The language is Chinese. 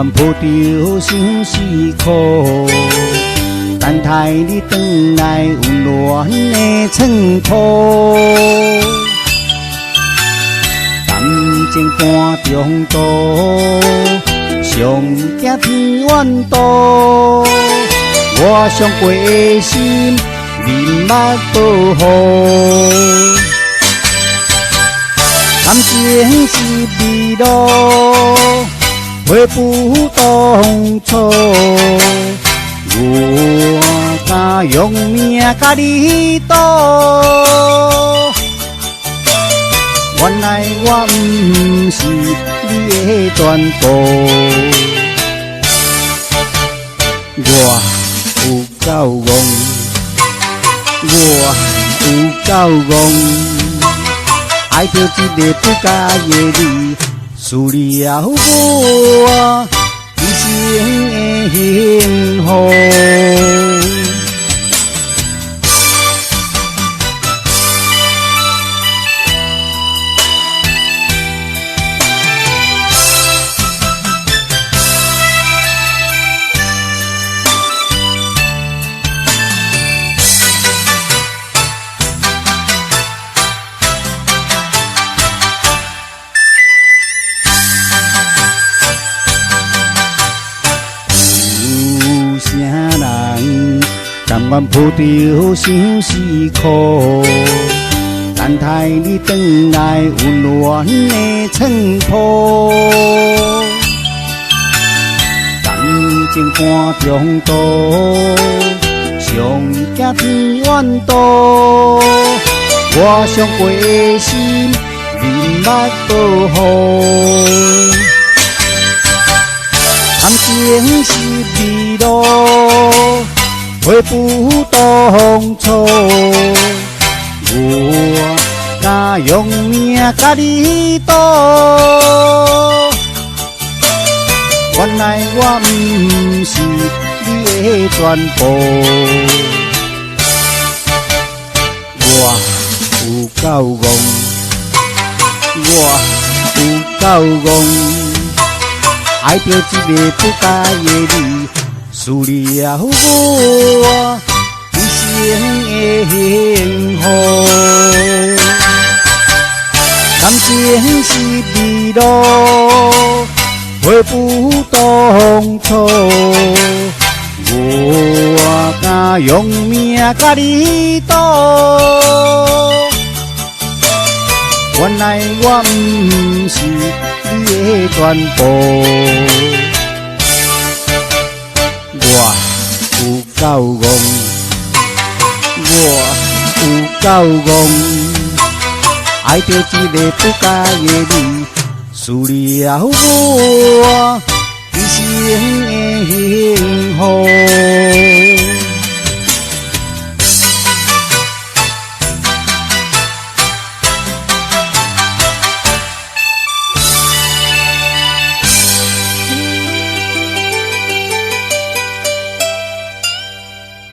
愿抱着心事苦，等待你回来温暖的衬托。感情半中途，上惊天怨妒，我上过的心面目保护。感情是迷路，回不当初。我敢用命甲你赌，原来我不是你的全部。我有够戆，我有够戆。爱着一个不佳的你，输了我一生的幸福。甘愿抱着心事苦，等待你回来温暖的衬托。感情半中途，上惊天怨妒，我上过的心面目保护。感情是迷路，回不当初。我敢用命甲你赌，原来我不是你的全部。我有够戆，我有够戆。爱着一个不佳的你，输了我一生的幸福。感情是迷路，回不当初。我敢用命甲你赌，原来我不是你的全部。我有够戆，我有够戆。爱着一个不佳的你，输了我一生的幸福。